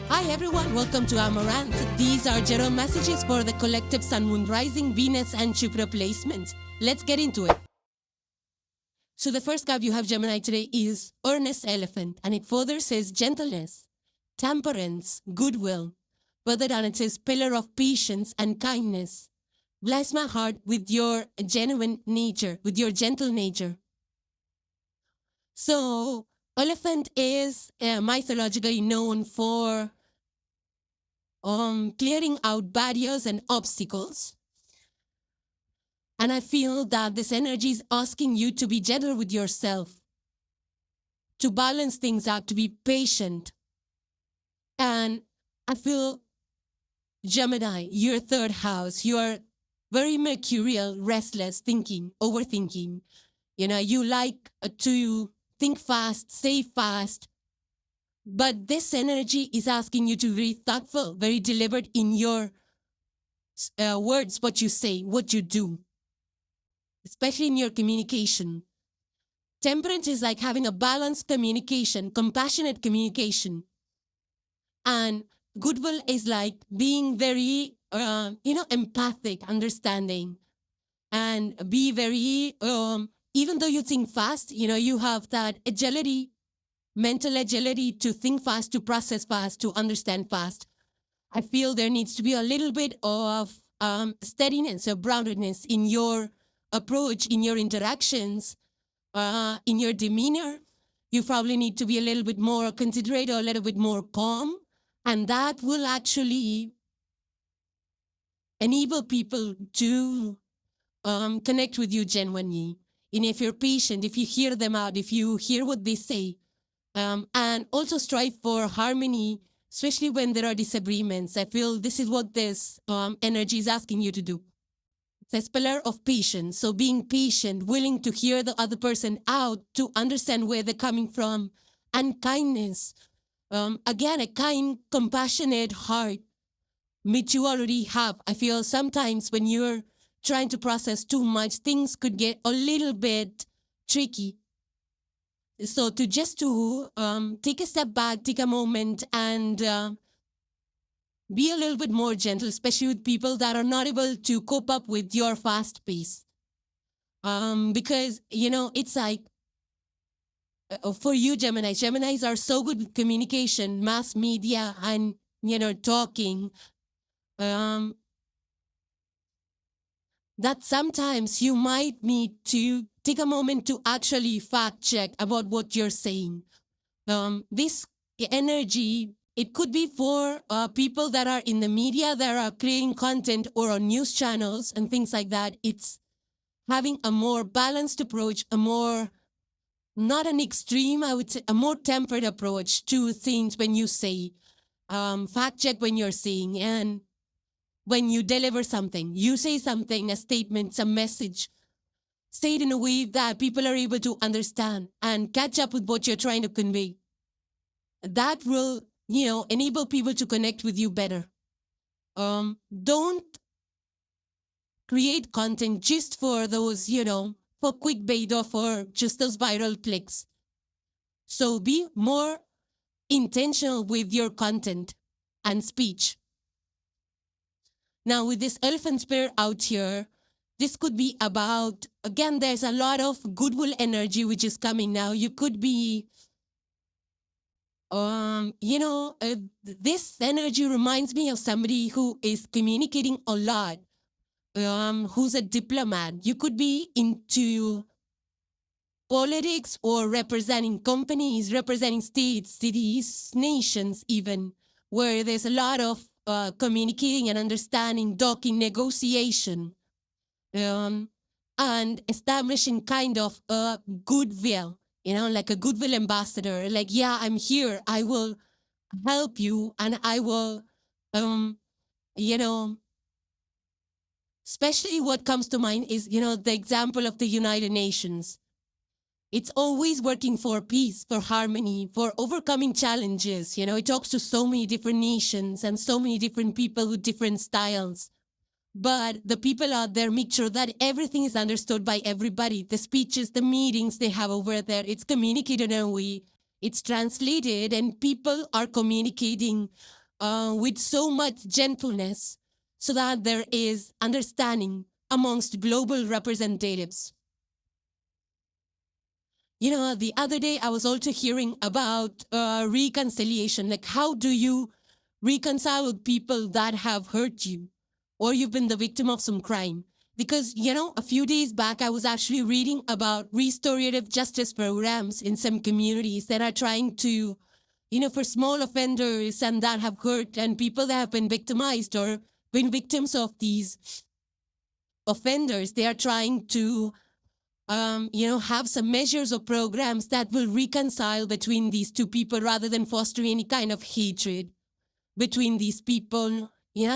Hi everyone, welcome to Amaranth. These are general messages for the collective Sun, Moon, Rising, Venus and Jupiter placement. Let's get into it. So the first card you have, Gemini, today is Earnest Elephant, and it further says gentleness, temperance, goodwill. Further down it says pillar of patience and kindness. Bless my heart with your genuine nature, with your gentle nature. So elephant is mythologically known for clearing out barriers and obstacles. And I feel that this energy is asking you to be gentle with yourself, to balance things out, to be patient. And I feel, Gemini, your third house, you are very mercurial, restless, thinking, overthinking. You know, you like to think fast, say fast. But this energy is asking you to be thoughtful, very deliberate in your words, what you say, what you do, especially in your communication. Temperance is like having a balanced communication, compassionate communication. And goodwill is like being very, empathic, understanding, and be very, even though you think fast, you have that agility, mental agility to think fast, to process fast, to understand fast. I feel there needs to be a little bit of steadiness or groundedness in your approach, in your interactions, in your demeanor. You probably need to be a little bit more considerate or a little bit more calm. And that will actually enable people to connect with you genuinely. And if you're patient, if you hear them out, if you hear what they say, and also strive for harmony, especially when there are disagreements. I feel this is what this energy is asking you to do. It says pillar of patience. So being patient, willing to hear the other person out, to understand where they're coming from, and kindness. Again, a kind, compassionate heart, which you already have. I feel sometimes when you're trying to process too much, things could get a little bit tricky. So to take a step back, take a moment, and be a little bit more gentle, especially with people that are not able to cope up with your fast pace. Because, it's like, for you, Geminis are so good with communication, mass media, and, talking, that sometimes you might need to take a moment to actually fact check about what you're saying. This energy, it could be for people that are in the media, that are creating content or on news channels and things like that. It's having a more balanced approach, a more, not an extreme, I would say, a more tempered approach to things when you say, fact check when you're saying, and when you deliver something, you say something, a statement, some message, say it in a way that people are able to understand and catch up with what you're trying to convey. That will, enable people to connect with you better. Don't create content just for those, for clickbait or for just those viral clicks. So be more intentional with your content and speech. Now, with this elephant spirit out here, this could be about, again, there's a lot of goodwill energy which is coming now. You could be, this energy reminds me of somebody who is communicating a lot, who's a diplomat. You could be into politics or representing companies, representing states, cities, nations even, where there's a lot of communicating and understanding, talking, negotiation, and establishing kind of a goodwill, like a goodwill ambassador, like, yeah, I'm here, I will help you, and I will, especially what comes to mind is, the example of the United Nations. It's always working for peace, for harmony, for overcoming challenges. It talks to so many different nations and so many different people with different styles. But the people out there make sure that everything is understood by everybody. The speeches, the meetings they have over there, it's communicated in a way, it's translated, and people are communicating with so much gentleness so that there is understanding amongst global representatives. You know, the other day I was also hearing about reconciliation. Like, how do you reconcile with people that have hurt you or you've been the victim of some crime? Because, you know, a few days back, I was actually reading about restorative justice programs in some communities that are trying to, you know, for small offenders and that have hurt and people that have been victimized or been victims of these offenders, they are trying to have some measures or programs that will reconcile between these two people rather than fostering any kind of hatred between these people,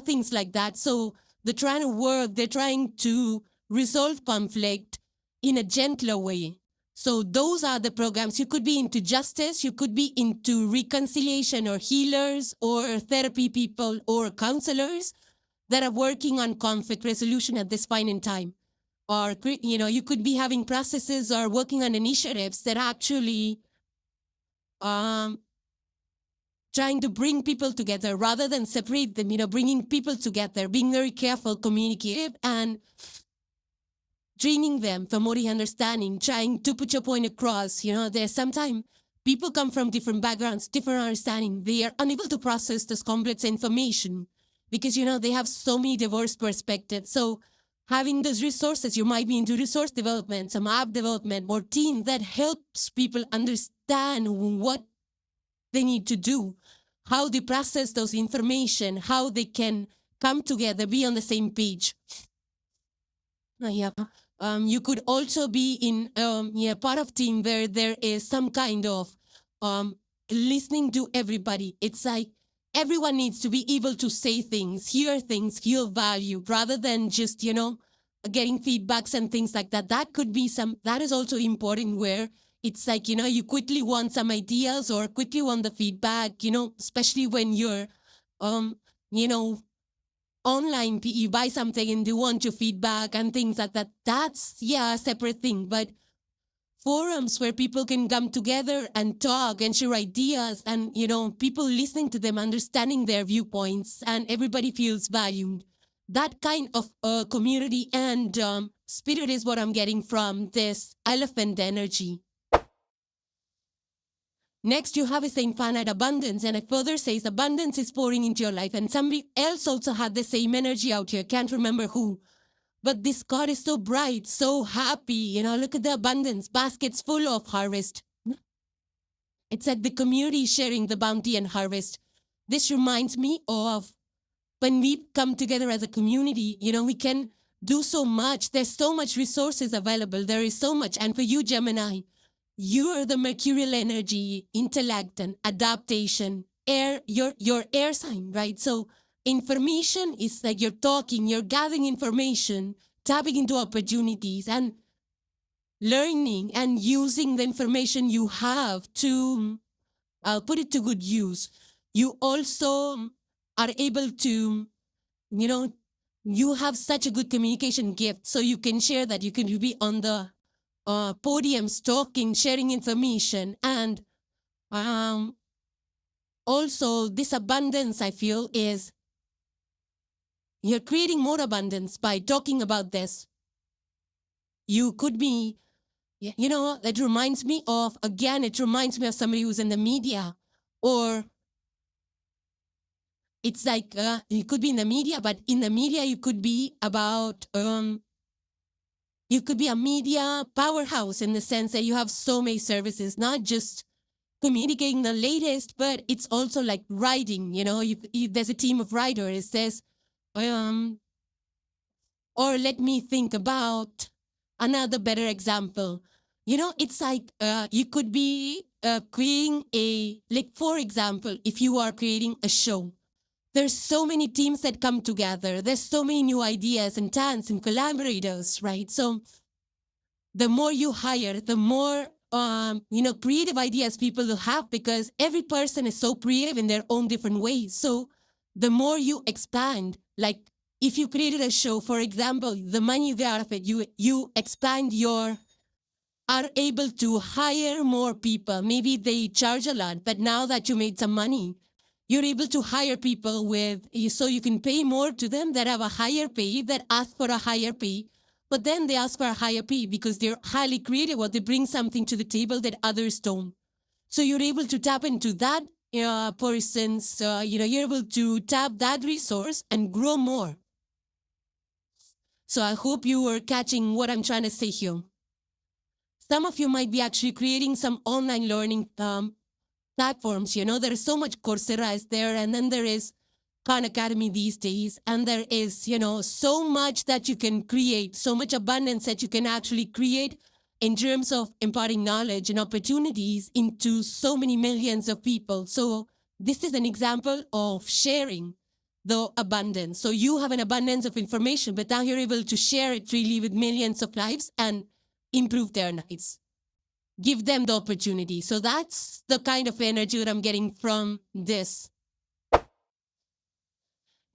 things like that. So they're trying to resolve conflict in a gentler way. So those are the programs. You could be into justice, you could be into reconciliation or healers or therapy people or counselors that are working on conflict resolution at this point in time. Or, you could be having processes or working on initiatives that actually trying to bring people together rather than separate them, bringing people together, being very careful, communicative, and training them for more understanding, trying to put your point across. There's sometimes people come from different backgrounds, different understanding. They are unable to process this complex information because, they have so many diverse perspectives. So having those resources, you might be into resource development, some app development, or team that helps people understand what they need to do, how they process those information, how they can come together, be on the same page. You could also be in part of team where there is some kind of listening to everybody. It's like everyone needs to be able to say things, hear value, rather than just, getting feedbacks and things like that. That is also important where it's like, you quickly want some ideas or quickly want the feedback, especially when you're, online, you buy something and you want your feedback and things like that. That's, a separate thing. But forums where people can come together and talk and share ideas and, people listening to them, understanding their viewpoints, and everybody feels valued. That kind of community and spirit is what I'm getting from this elephant energy. Next, you have a infinite abundance, and it further says abundance is pouring into your life. And somebody else also had the same energy out here. Can't remember who. But this card is so bright, so happy. Look at the abundance. Baskets full of harvest. It's like the community sharing the bounty and harvest. This reminds me of when we come together as a community, we can do so much. There's so much resources available. There is so much. And for you, Gemini, you are the mercurial energy, intellect and adaptation, air, your air sign, right? So information is like you're talking, you're gathering information, tapping into opportunities and learning and using the information you have to put it to good use. You also are able to, you have such a good communication gift, so you can share that. You can be on the podiums talking, sharing information, and also this abundance, I feel, is you're creating more abundance by talking about this. You could be, it reminds me of somebody who's in the media, or it's like you could be in the media, but in the media you could be about you could be a media powerhouse in the sense that you have so many services, not just communicating the latest, but it's also like writing, there's a team of writers. There's, or let me think about another better example. It's like you could be creating for example, if you are creating a show, there's so many teams that come together. There's so many new ideas and talents and collaborators, right? So the more you hire, the more, creative ideas people will have, because every person is so creative in their own different ways. So the more you expand, like if you created a show, for example, the money you get out of it, you expand are able to hire more people. Maybe they charge a lot, but now that you made some money, You're able to hire people so you can pay more to them that have a higher pay, that ask for a higher pay, but then they ask for a higher pay because they're highly creative or they bring something to the table that others don't. So you're able to tap into that person's, you're able to tap that resource and grow more. So I hope you are catching what I'm trying to say here. Some of you might be actually creating some online learning platforms. There's so much Coursera is there, and then there is Khan Academy these days, and there is, so much that you can create, so much abundance that you can actually create in terms of imparting knowledge and opportunities into so many millions of people. So this is an example of sharing the abundance. So you have an abundance of information, but now you're able to share it freely with millions of lives and improve their lives. Give them the opportunity. So that's the kind of energy that I'm getting from this.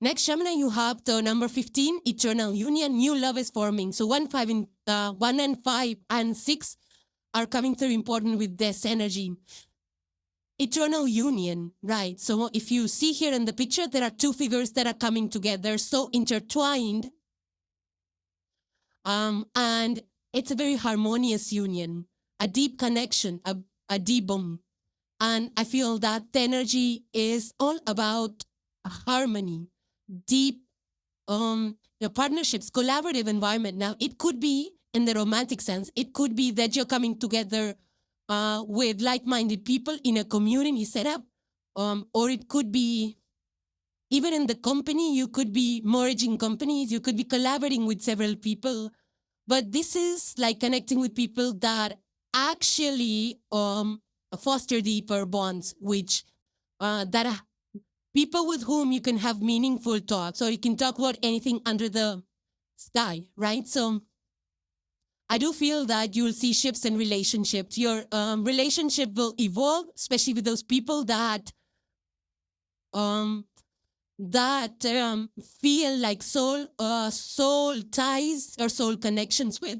Next, Gemini, you have the number 15, eternal union, new love is forming. So 1 and 5 and 6 are coming through important with this energy. Eternal union, right? So if you see here in the picture, there are two figures that are coming together, so intertwined. And it's a very harmonious union, a deep connection, a deep bond. And I feel that the energy is all about harmony, deep partnerships, collaborative environment. Now, it could be in the romantic sense. It could be that you're coming together with like-minded people in a community setup, or it could be even in the company. You could be merging companies. You could be collaborating with several people. But this is like connecting with people that actually foster deeper bonds, which people with whom you can have meaningful talks, or you can talk about anything under the sky, right? So I do feel that you'll see shifts in relationships. Your relationship will evolve, especially with those people that feel like soul ties or soul connections with.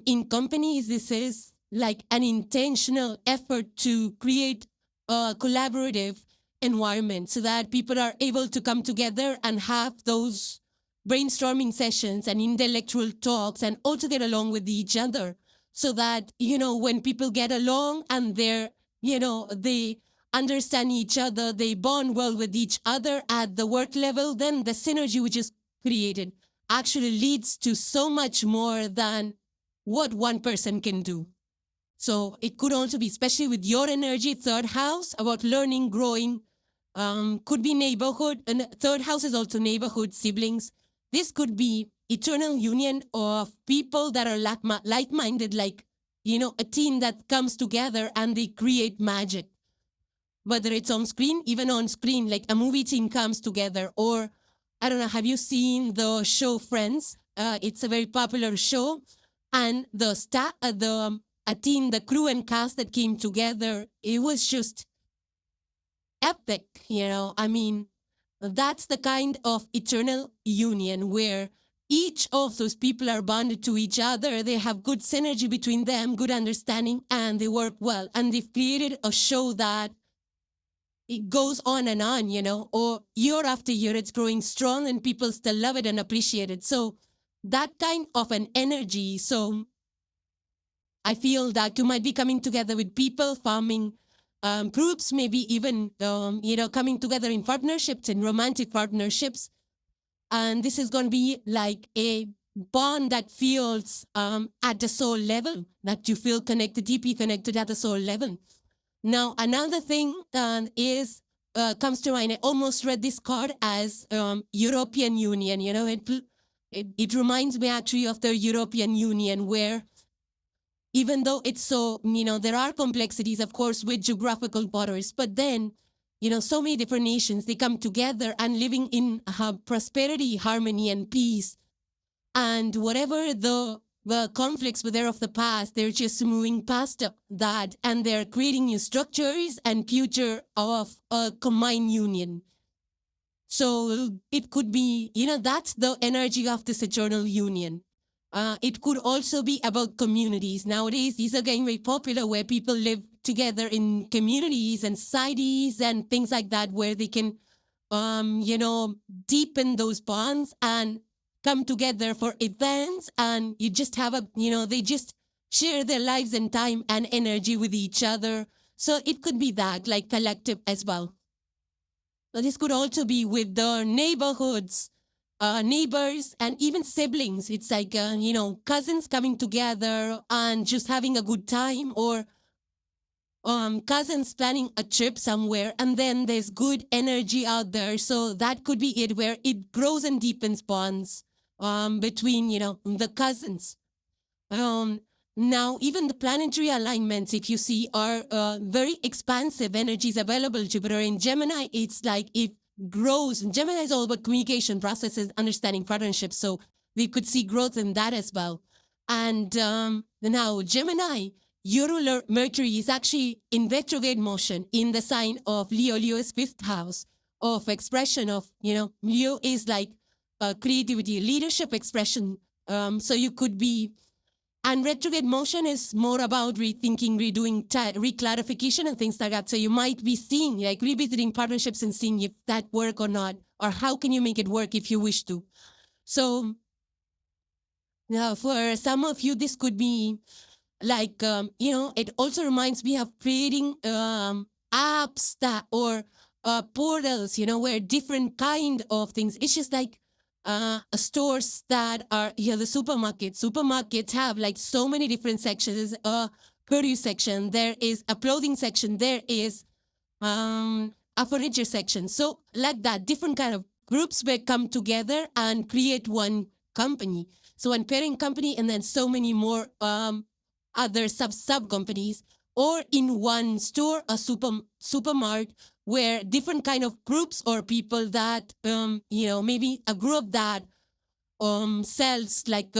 In companies, this is like an intentional effort to create a collaborative environment so that people are able to come together and have those brainstorming sessions and intellectual talks and also get along with each other, so that, when people get along and they understand each other, they bond well with each other at the work level, then the synergy which is created actually leads to so much more than what one person can do. So it could also be, especially with your energy, third house, about learning, growing, could be neighborhood, and third house is also neighborhood, siblings. This could be eternal union of people that are like-minded, like, a team that comes together and they create magic. Whether it's on screen, even on screen, like a movie team comes together, or, I don't know, have you seen the show Friends? It's a very popular show. And the team, the crew and cast that came together, it was just epic, I mean, that's the kind of eternal union where each of those people are bonded to each other. They have good synergy between them, good understanding, and they work well. And they've created a show that it goes on, or year after year, it's growing strong and people still love it and appreciate it. So that kind of an energy. So I feel that you might be coming together with people, forming groups, maybe even, coming together in partnerships, in romantic partnerships. And this is going to be like a bond that feels at the soul level, that you feel connected, deeply connected at the soul level. Now, another thing comes to mind. I almost read this card as European Union. It reminds me actually of the European Union, where even though it's so, there are complexities, of course, with geographical borders, but then, so many different nations, they come together and living in prosperity, harmony, and peace. And whatever the conflicts were there of the past, they're just moving past that, and they're creating new structures and future of a combined union. So it could be, that's the energy of this eternal union. It could also be about communities. Nowadays, these are getting very popular, where people live together in communities and societies and things like that, where they can, deepen those bonds and come together for events, and you just have they just share their lives and time and energy with each other. So it could be that, like collective as well. But this could also be with the neighborhoods, neighbors, and even siblings. It's like, cousins coming together and just having a good time, or cousins planning a trip somewhere, and then there's good energy out there. So that could be it, where it grows and deepens bonds between, the cousins. Now, even the planetary alignments, if you see, are very expansive energies available. Jupiter in Gemini, it's like it grows. And Gemini is all about communication, processes, understanding, partnerships. So we could see growth in that as well. And now, Gemini, your ruler Mercury is actually in retrograde motion in the sign of Leo. Leo is fifth house of expression of, Leo is like creativity, leadership, expression. So you could be, and retrograde motion is more about rethinking, redoing, reclarification and things like that. So you might be seeing, like revisiting partnerships and seeing if that work or not, or how can you make it work if you wish to. So now for some of you, this could be like, it also reminds me of creating apps that, or portals, where different kind of things. It's just like stores that are, the supermarkets have like so many different sections. A produce section, there is a clothing section, there is a furniture section. So like that, different kind of groups will come together and create one company. So one parent company, and then so many more other sub companies, or in one store, a supermarket, where different kind of groups or people that maybe a group that sells like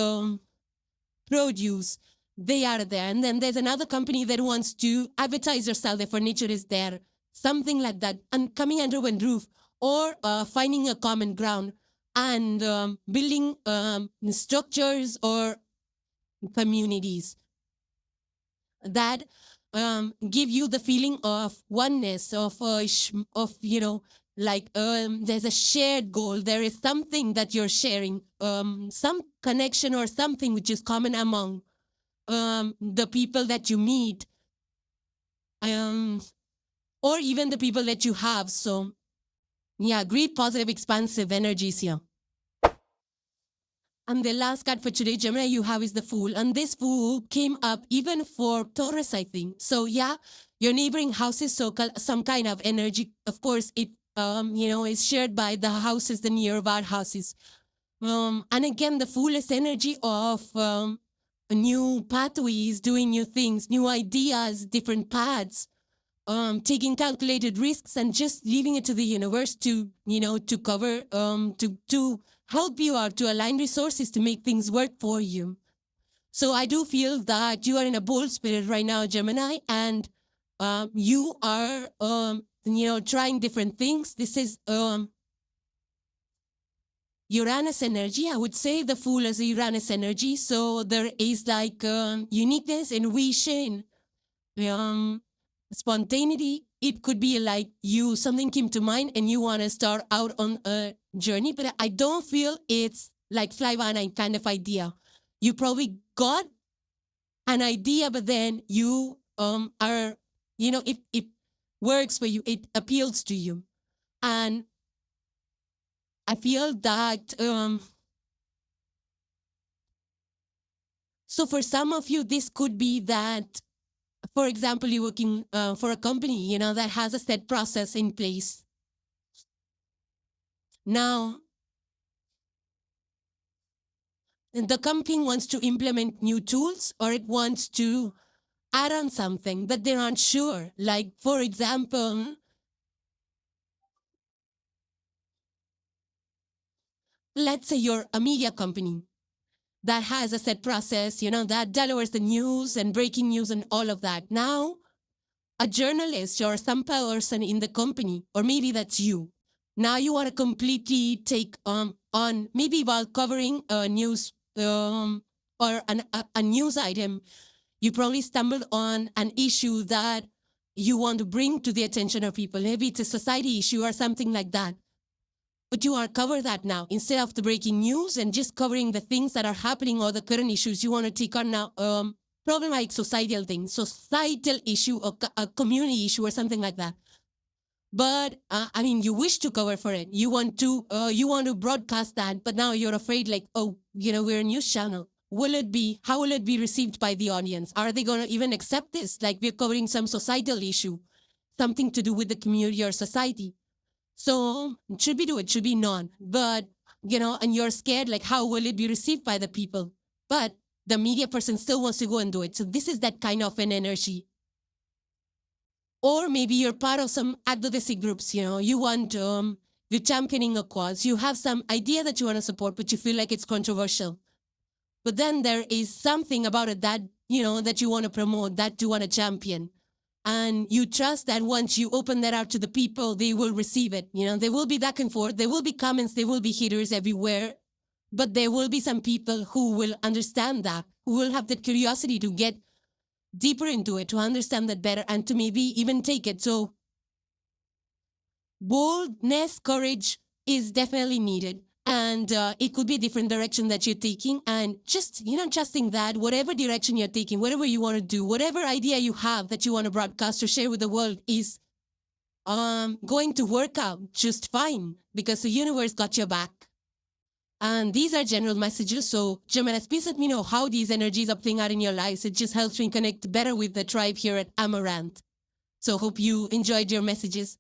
produce, they are there. And then there's another company that wants to advertise yourself, their furniture is there, something like that, and coming under one roof, or finding a common ground and building structures or communities that give you the feeling of oneness, of like there's a shared goal. There is something that you're sharing, some connection or something which is common among the people that you meet, or even the people that you have. So yeah, great positive expansive energies here. And the last card for today, Gemini, you have is the Fool. And this Fool came up even for Taurus, I think. So yeah, your neighboring houses, so some kind of energy. Of course, it is shared by the houses, the nearby houses. And again, the Fool is energy of new pathways, doing new things, new ideas, different paths. Taking calculated risks and just leaving it to the universe to, to cover, to help you out, to align resources to make things work for you. So I do feel that you are in a bold spirit right now, Gemini, and you are, trying different things. This is Uranus energy. I would say the Fool is Uranus energy. So there is like uniqueness, intuition, spontaneity. It could be like something came to mind and you want to start out on a journey, but I don't feel it's like fly by night kind of idea. You probably got an idea, but then you are, it works for you, it appeals to you. And I feel that so for some of you, this could be that, for example, you're working for a company, that has a set process in place. Now, the company wants to implement new tools, or it wants to add on something, but they're not sure. Like, for example, let's say you're a media company that has a set process, that delivers the news and breaking news and all of that. Now, a journalist or some person in the company, or maybe that's you. Now you want to completely take on maybe while covering a news or a news item, you probably stumbled on an issue that you want to bring to the attention of people. Maybe it's a society issue or something like that. But you are cover that now. Instead of the breaking news and just covering the things that are happening or the current issues, you want to take on now problem like societal things, societal issue or a community issue or something like that. But I mean, you wish to cover for it. You want to broadcast that, but now you're afraid like, oh, we're a news channel. How will it be received by the audience? Are they going to even accept this? Like we're covering some societal issue, something to do with the community or society. So it should be none. But, and you're scared, like, how will it be received by the people? But the media person still wants to go and do it. So this is that kind of an energy. Or maybe you're part of some advocacy groups, you want, you're championing a cause. You have some idea that you want to support, but you feel like it's controversial. But then there is something about it that, that you want to promote, that you want to champion. And you trust that once you open that out to the people, they will receive it. There will be back and forth. There will be comments. There will be haters everywhere. But there will be some people who will understand that, who will have that curiosity to get deeper into it, to understand that better, and to maybe even take it. So boldness, courage is definitely needed. And it could be a different direction that you're taking. And just, trusting that whatever direction you're taking, whatever you want to do, whatever idea you have that you want to broadcast or share with the world is going to work out just fine because the universe got your back. And these are general messages. So Geminis, please let me know how these energies are playing out in your lives. It just helps me connect better with the tribe here at Amaranth. So hope you enjoyed your messages.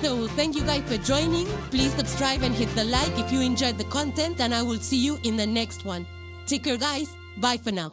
So thank you guys for joining. Please subscribe and hit the like if you enjoyed the content, and I will see you in the next one. Take care, guys. Bye for now.